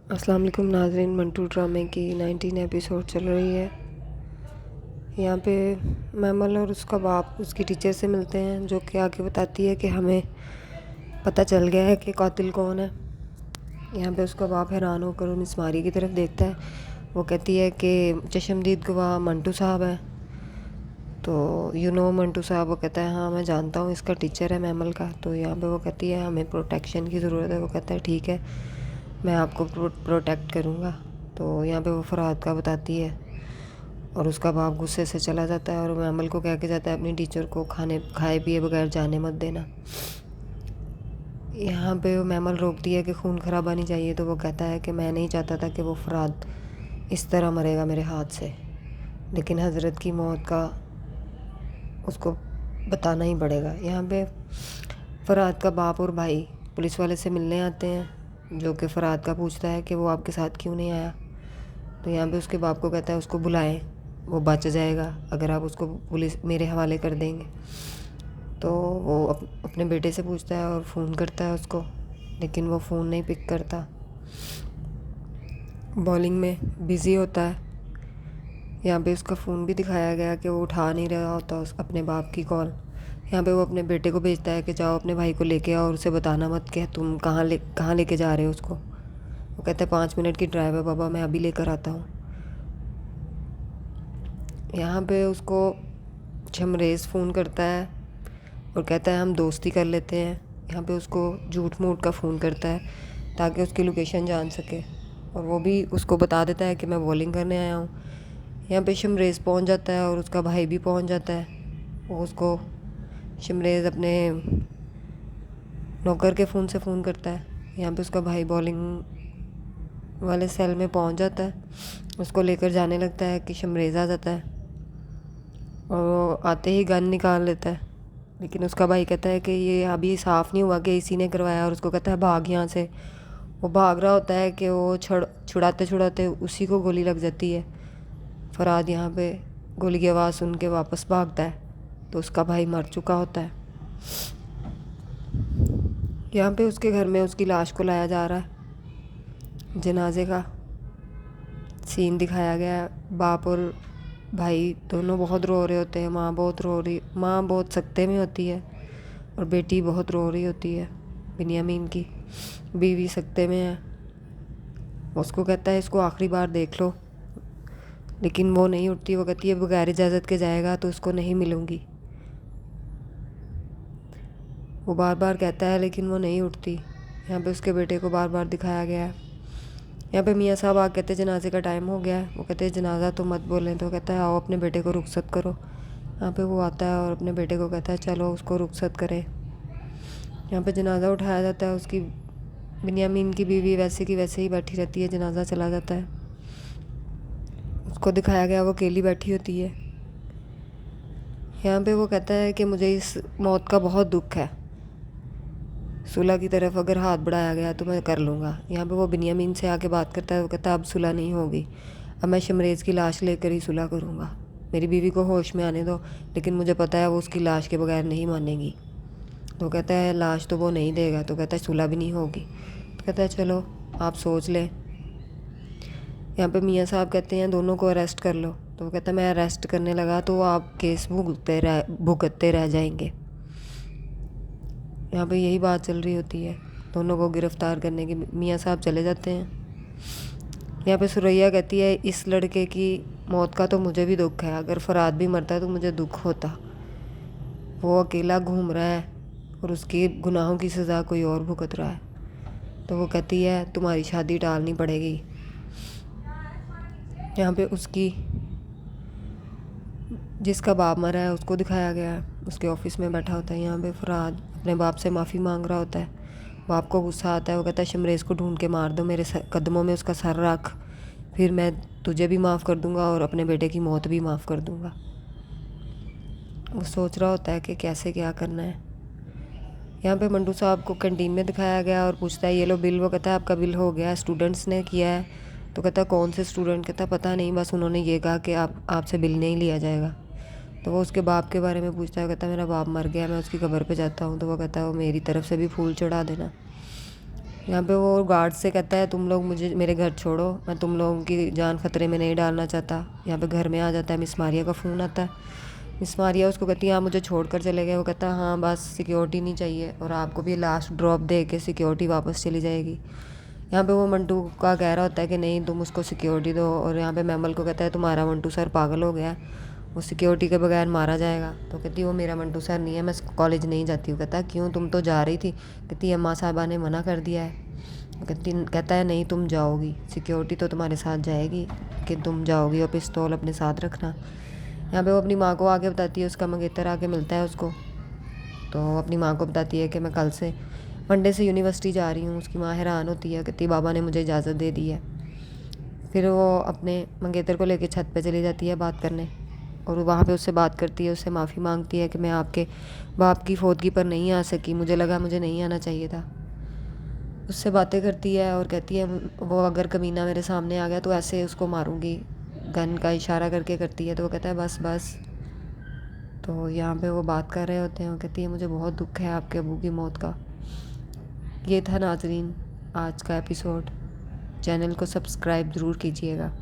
अस्सलाम वालेकुम नाज़रीन। मंटू ड्रामे की 19 एपिसोड चल रही है। यहाँ पे मैमल और उसका बाप उसकी टीचर से मिलते हैं, जो कि आगे बताती है कि हमें पता चल गया है कि कातिल कौन है। यहाँ पे उसका बाप हैरान होकर उन इसमारी की तरफ देखता है। वो कहती है कि चशमदीद गवाह मंटू साहब है। तो मंटू साहब। वो कहता है हाँ मैं जानता हूँ, इसका टीचर है मैमल का। तो यहाँ पे वो कहती है हमें प्रोटेक्शन की ज़रूरत है। वो कहता है ठीक है, मैं आपको प्रोटेक्ट करूँगा। तो यहाँ पे वो फरहाद का बताती है और उसका बाप गुस्से से चला जाता है और मैमल को कह के जाता है अपनी टीचर को खाए पिए बगैर जाने मत देना। यहाँ पे वो मैमल रोकती है कि खून खराबा नहीं चाहिए। तो वो कहता है कि मैं नहीं चाहता था कि वो फरहाद इस तरह मरेगा मेरे हाथ से, लेकिन हज़रत की मौत का उसको बताना ही पड़ेगा। यहाँ पे फरहाद का बाप और भाई पुलिस वाले से मिलने आते हैं, जो कि फरहाद का पूछता है कि वो आपके साथ क्यों नहीं आया। तो यहाँ पे उसके बाप को कहता है उसको बुलाएं, वो बच जाएगा अगर आप उसको पुलिस मेरे हवाले कर देंगे। तो वो अपने बेटे से पूछता है और फ़ोन करता है उसको, लेकिन वो फ़ोन नहीं पिक करता, बॉलिंग में बिज़ी होता है। यहाँ पे उसका फ़ोन भी दिखाया गया कि वो उठा नहीं रहा होता अपने बाप की कॉल। यहाँ पे वो अपने बेटे को भेजता है कि जाओ अपने भाई को लेके आओ और उसे बताना मत कि तुम कहाँ लेके जा रहे हो उसको। वो कहता है 5 मिनट की ड्राइव है बाबा, मैं अभी लेकर आता हूँ। यहाँ पे उसको शमरेज़ फ़ोन करता है और कहता है हम दोस्ती कर लेते हैं। यहाँ पे उसको झूठ मूठ का फ़ोन करता है ताकि उसकी लोकेशन जान सके, और वो भी उसको बता देता है कि मैं बॉलिंग करने आया हूँ। यहाँ पे शमरेज़ पहुँच जाता है और उसका भाई भी पहुँच जाता है। वो उसको शमरेज़ अपने नौकर के फ़ोन से फ़ोन करता है। यहाँ पे उसका भाई बॉलिंग वाले सेल में पहुँच जाता है, उसको लेकर जाने लगता है कि शमरेज़ आ जाता है और वो आते ही गन निकाल लेता है। लेकिन उसका भाई कहता है कि ये अभी साफ़ नहीं हुआ कि इसी ने करवाया, और उसको कहता है भाग यहाँ से। वो भाग रहा होता है कि वो छुड़ाते छुड़ाते उसी को गोली लग जाती है। फरहाद यहाँ पे गोली की आवाज़ सुन के वापस भागता है तो उसका भाई मर चुका होता है। यहाँ पे उसके घर में उसकी लाश को लाया जा रहा है। जनाजे का सीन दिखाया गया है। बाप और भाई दोनों बहुत रो रहे होते हैं। माँ बहुत सख्ते में होती है और बेटी बहुत रो रही होती है। बिन्यामीन की बीवी सख्ते में है। उसको कहता है इसको आखिरी बार देख लो, लेकिन वो नहीं उठती। वो कहती है बगैर इजाज़त के जाएगा तो उसको नहीं मिलूँगी। वो बार बार कहता है लेकिन वो नहीं उठती। यहाँ पे उसके बेटे को बार बार दिखाया गया है। यहाँ पे मियाँ साहब आके कहते जनाजे का टाइम हो गया है। वो कहते हैं जनाजा तो मत बोलें। तो कहता है आओ अपने बेटे को रुखसत करो। यहाँ पे वो आता है और अपने बेटे को कहता है चलो उसको रुखसत करें। यहाँ पे जनाजा उठाया जाता है। उसकी बिन्यामीन की बीवी वैसे की वैसे ही बैठी रहती है। जनाजा चला जाता है। उसको दिखाया गया वो अकेली बैठी होती है। यहाँ पे वो कहता है कि मुझे इस मौत का बहुत दुख है, सुलह की तरफ अगर हाथ बढ़ाया गया तो मैं कर लूँगा। यहाँ पे वो बिन्यामीन से आके बात करता है। वो कहता है अब सुलह नहीं होगी, अब मैं शमरेज़ की लाश लेकर ही सुलह करूँगा। मेरी बीवी को होश में आने दो, लेकिन मुझे पता है वो उसकी लाश के बगैर नहीं मानेगी। तो कहता है लाश तो वो नहीं देगा। तो कहता है सुलह भी नहीं होगी। तो कहता है चलो आप सोच लें। यहाँ पे मियाँ साहब कहते हैं दोनों को अरेस्ट कर लो। तो वो कहता है मैं अरेस्ट करने लगा तो आप केस भुगतते रह जाएंगे। यहाँ पे यही बात चल रही होती है। दोनों को गिरफ़्तार करने की मियाँ साहब चले जाते हैं। यहाँ पे सुरैया कहती है इस लड़के की मौत का तो मुझे भी दुख है, अगर फरहाद भी मरता तो मुझे दुख होता। वो अकेला घूम रहा है और उसके गुनाहों की सज़ा कोई और भुगत रहा है। तो वो कहती है तुम्हारी शादी टालनी पड़ेगी। यहाँ पे उसकी जिसका बाप मरा है उसको दिखाया गया है। उसके ऑफिस में बैठा होता है। यहाँ पे फरहाद अपने बाप से माफ़ी मांग रहा होता है। बाप को गुस्सा आता है। वो कहता है शमरेज़ को ढूंढ के मार दो, मेरे कदमों में उसका सर रख, फिर मैं तुझे भी माफ़ कर दूंगा और अपने बेटे की मौत भी माफ़ कर दूंगा। वो सोच रहा होता है कि कैसे क्या करना है। यहाँ पे मंटू साहब को कैंटीन में दिखाया गया और पूछता है ये लो बिल। वो कहता है आपका बिल हो गया, स्टूडेंट्स ने किया है। तो कहता है कौन से स्टूडेंट। कहता है पता नहीं, बस उन्होंने ये कहा कि आपसे बिल नहीं लिया जाएगा। तो वो उसके बाप के बारे में पूछता है। कहता है मेरा बाप मर गया, मैं उसकी कब्र पे जाता हूँ। तो वो कहता है वो मेरी तरफ से भी फूल चढ़ा देना। यहाँ पे वो गार्ड से कहता है तुम लोग मुझे मेरे घर छोड़ो, मैं तुम लोगों की जान खतरे में नहीं डालना चाहता। यहाँ पे घर में आ जाता है, मिस मारिया का फ़ोन आता है। मिस मारिया उसको कहती है आप मुझे छोड़ कर चले गए। वो कहता है हाँ बस सिक्योरिटी नहीं चाहिए और आपको भी लास्ट ड्रॉप दे के सिक्योरिटी वापस चली जाएगी। यहाँ पे वो मंटू का कह रहा होता है कि नहीं तुम उसको सिक्योरिटी दो, और यहाँ पे मैमल को कहता है तुम्हारा मंटू सर पागल हो गया, वो सिक्योरिटी के बगैर मारा जाएगा। तो कहती है वो मेरा मंटू सर नहीं है, मैं कॉलेज नहीं जाती हूँ। कहता है क्यों, तुम तो जा रही थी। कहती है अम्मा साहबा ने मना कर दिया है। कहता है नहीं तुम जाओगी, सिक्योरिटी तो तुम्हारे साथ जाएगी कि तुम जाओगी और पिस्तौल अपने साथ रखना। यहाँ पे वो अपनी माँ को आके बताती है, उसका मंगेतर आके मिलता है उसको, तो अपनी माँ को बताती है कि मैं कल से मंडे से यूनिवर्सिटी जा रही हूँ। उसकी माँ हैरान होती है, कहती बाबा ने मुझे इजाज़त दे दी है। फिर वो अपने मंगेतर को लेके छत पे चली जाती है बात करने, और वहाँ पे उससे बात करती है, उससे माफ़ी मांगती है कि मैं आपके बाप की फौदगी पर नहीं आ सकी, मुझे लगा मुझे नहीं आना चाहिए था। उससे बातें करती है और कहती है वो अगर कमीना मेरे सामने आ गया तो ऐसे उसको मारूंगी, गन का इशारा करके करती है। तो वो कहता है बस बस। तो यहाँ पे वो बात कर रहे होते हैं, वो कहती है मुझे बहुत दुख है आपके अबू की मौत का। ये था नाजरीन आज का एपिसोड, चैनल को सब्सक्राइब ज़रूर कीजिएगा।